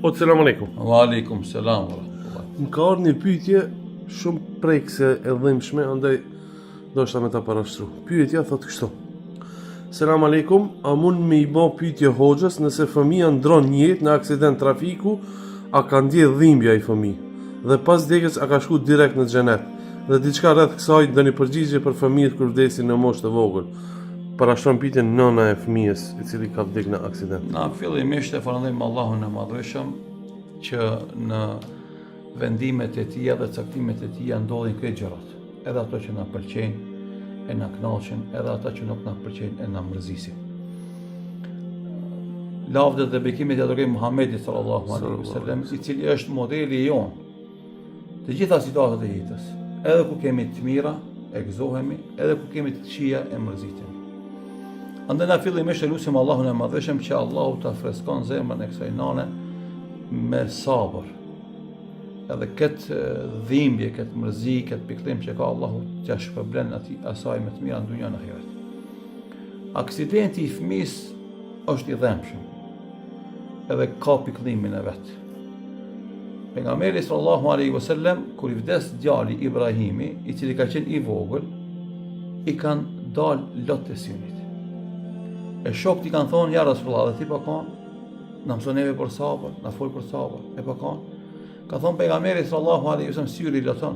Po, selam aleikum. Wa alaikum selam. Më ka ardhur një pyetje shumë prekse e dhimbshme, andaj do shta me ta parashtru. Pyetja thot kështu. Selam aleikum, a mund me i bë pyetje hoxhës nëse fëmia ndron një jetë në aksident trafiku, a ka ndjedh dhimbja i fëmijë? Dhe pas vdekjes a ka shku direkt në xhenet? Dhe diçka rreth kësaj, ndonjë përgjigje për fëmijët kur vdesin në moshë të vogël. Parashton pyetjen nëna e fëmijës i cili ka vdekur në aksident. Na fillimisht e falenderojmë Allahun e Madhëshëm që në vendimet e tij dhe caktimet e tij ndodhin këto gjërat. Edhe ato që na pëlqejnë, e na kënaqin, edhe ata që nuk na pëlqejnë e na mërzisin. Lavdet dhe bekimet ja dërgoi Muhamedit sallallahu alaihi wasallam, i cili është modeli jon të gjitha situatat e jetës. Edhe ku kemi të mira, e gëzohemi, edhe ku kemi të këqija, e mërzitemi. Andaj na fillimisht e lutim Allahun e Madhëshëm që Allahu ta freskon zemrën e kësaj nane me sabër. Edhe këtë dhimbje, këtë mërzi, këtë pikëllim që ka Allahu t'ia shpërblen asaj me të mira në dunjën e ahiret. Aksidenti i fëmis është i dhëmshëm. Edhe ka pikëllimin e vet. Pejgamberi sallallahu alaihi wasallam kur i vdes djali Ibrahimi, i cili ka qenë i vogël, i kanë dalë lot të synit. E shokët i kanë thonë, ja Rasulullah, dhe ti pa kanë, na mëson neve për sabër, na fol për sabër, e pa kanë. Ka thonë pejgamberi sallallahu alaihi wasallam, syri lëton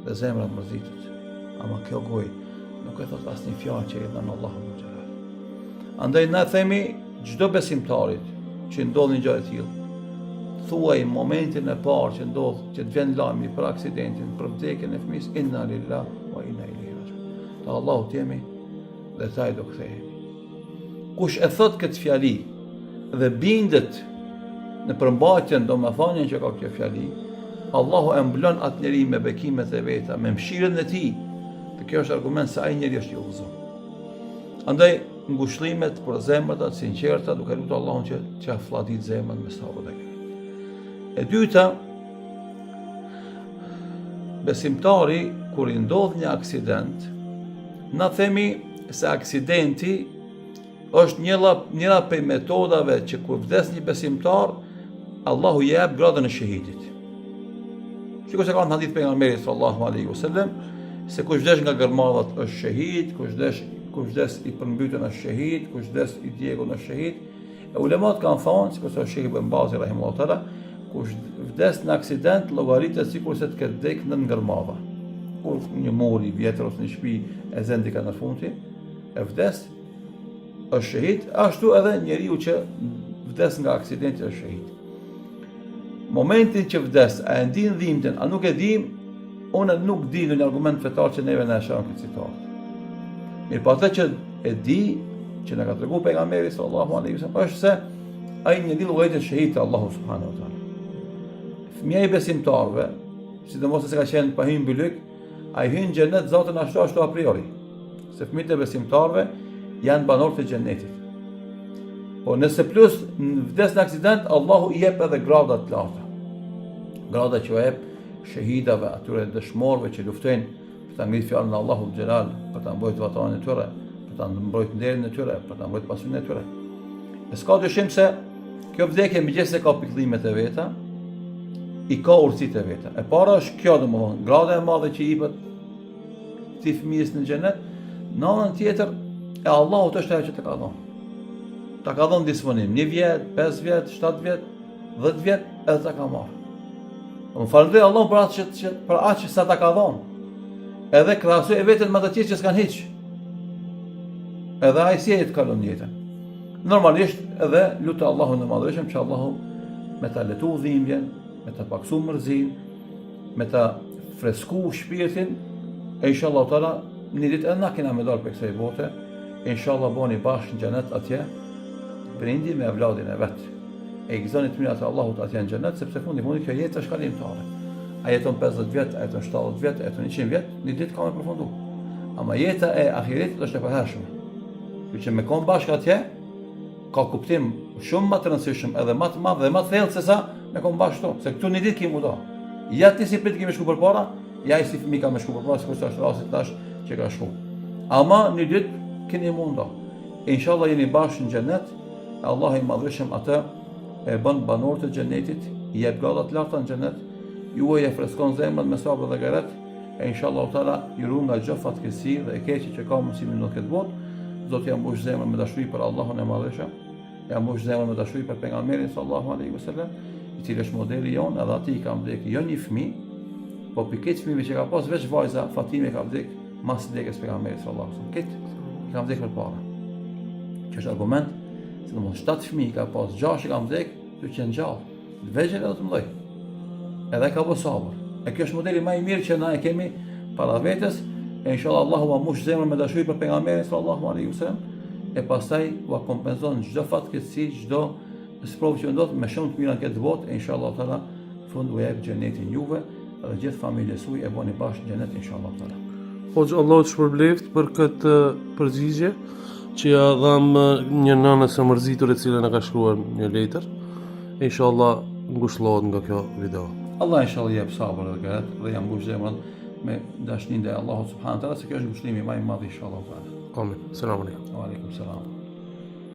dhe zemra mërzitet. Ama kjo gojë nuk e thot asnjë fjalë që i dhan Allahu më xhelal. Andaj na themi çdo besimtarit që ndodh një gjë e tillë, thuaj momentin e parë që ndodh, që të vjen lajmi për aksidentin, për vdekjen e fëmis, inna lillahi wa inna ilaihi rajiun. Ta Allahu t'jemi dhe taj do kthehemi. Kush e thot këtë fjali dhe bindet në përmbajtjen do me thanjen që ka kjo fjali, Allahu e mblon atë njeri me bekimet e veta, me mshiren e ti, dhe kjo është argument se ai njeri është i udhëzuar. Andaj, ngushlimet për zemrat atë sinqerta, duke lutur Allahun që t'ia flladit zemrat me sabër dhe kënaqësi. E dyta, besimtari kur i ndodh një aksident, na themi se aksidenti është njëra prej metodave që kur vdes një besimtar, Allahu i jep gradën e shahidit. Sikur se ka në hadith pejgamberit sallallahu alaihi wasallam, se kush vdes nga gërmadhat është shahid, kush vdes i përmbytën është shahid, kush vdes i djegun është shahid. E ulemat kanë thonë, sikur se Sheikh Ibn Bazi rahimahullahu taala, kush vdes në aksident llogaritet sikur se të ketë vdekur në ngërmadha. Kur një mur i vjetër ose një shtëpi e zënë dika në fundi, e vdes është shahid, ashtu edhe njeriu që vdes nga aksidenti është shahid. Momentin që vdes, a e ndin dhimbjen, a nuk e dim, unë nuk di në një argument fetar që neve në e shanë këtë citat. Mirë po atë që e di, që në ka tregu pejgamberi sallallahu alaihi wasallam, është se ai njeriu llogaritet shahid te Allahu subhanahu wa taala. Fëmia i besimtarëve, sidomos se ka qenë pa hyrë mbylyk, ai hyn në xhenet zotën ashtu a priori. Se fëmijët e besimtarëve janë banorë të xhenetit. Po nëse plus vdes në aksident, Allahu i jep edhe grada të larta. Grada që u jep shahidave, atyre dëshmorëve që luftojnë për ta ngritur fjalën e Allahut xhelal, për ta mbrojtur vatanin e tyre, për ta mbrojtur nderin e tyre, për ta mbrojtur pasurinë e tyre. E s'ka dyshim se kjo vdekje megjithëse ka pikëllimet e veta, i ka urtësitë e veta. E para është kjo domethënë, grada e madhe që i jepet këtij fëmijës në xhenet, në anën tjetër e Allahut është ajo që të ka dhënë. Ta ka dhënë disponim 1 vjet, 5 vjet, 7 vjet, 10 vjet, edhe ta ka marrë. Unë falenderoj Allahun për atë që sa ta ka dhënë. Edhe krahasoj veten me ato që s'kan hiç. Edhe ai si e të kalon jetën. Normalisht edhe lutë Allahun e Madhëshëm që Allahu me ta letu dhimbjen, me ta paksu mërzin, me ta fresku shpirtin, e inshallah taala një ditë edhe na kena me dalë për kësaj bote, inshallah boni bashkë në xhenet atje, prindi me evladin e vet. E gëzoni të mirat e Allahut atje në xhenet, sepse fundi kjo jetë është kalimtare. A jeton 50 vjet, a jeton 70 vjet, a jeton 100 vjet, një ditë ka me përfundu. Ama jeta e ahiretit është e përhershme. Që me kon bashkë atje, ka kuptim shumë më të rëndësishëm, edhe më të madh dhe më të thellë se sa me kon bashkë, se këtu një ditë kemi do. Ja ti si prit kemi shku përpara, ja i si fëmijë ka me shku përpara, sikur është rasti tash që ka shku. Ama një ditë keni mundo. Inshallah jeni bashkë në xhenet, Allahu i Madhëshëm atë e bën banor të xhenetit, i jep galla të larta në xhenet, juaj e freskon zemrat me sabër dhe garet, e inshallah taala ju ruan nga çdo fatkeqësi dhe e keqe që ka mundësi në këtë botë. Zoti ja mbush zemrën me dashuri për Allahun e Madhëshëm, ja mbush zemrën me dashuri për pejgamberin sallallahu alaihi wasallam, i cili është modeli jon, edhe aty ka vdekë jo një fëmijë, po pikë fëmijëve që ka pas veç vajza Fatime ka vdekë mas vdekjes pejgamberit sallallahu alaihi wasallam. Këtë ka vdekë përpara. Që është argument, se domosht 7 fëmijë ka pas, 6 ka vdekë, të qenë gjallë, veçën edhe të mëdhej. Edhe ka pas sabër. E kjo është modeli më i mirë që na e kemi para vetes. E inshallah Allahu va mbush zemrën me dashuri për pejgamberin sallallahu alaihi wasallam, e pastaj va kompenzon çdo fatkeqësi, çdo sprovë që ndodh me shumë të mira në këtë botë, e inshallah taala fund u jep xhenetin juve dhe gjithë familjes suaj e bëni bashkë xhenet inshallah taala. Hoxha, Allahu të shpërbleft për këtë përgjigje që ja dham një nënës së mërzitur e cila na ka shkruar një letër. Inshallah ngushëllohet nga kjo video. Allah inshallah jep sabër dhe garet dhe ja mbush zemrën me dashnin dhe Allahu subhanahu wa taala, se kjo është ngushlimi më i madh inshallah taala. Amin. Selam aleikum. Wa alaikum salam.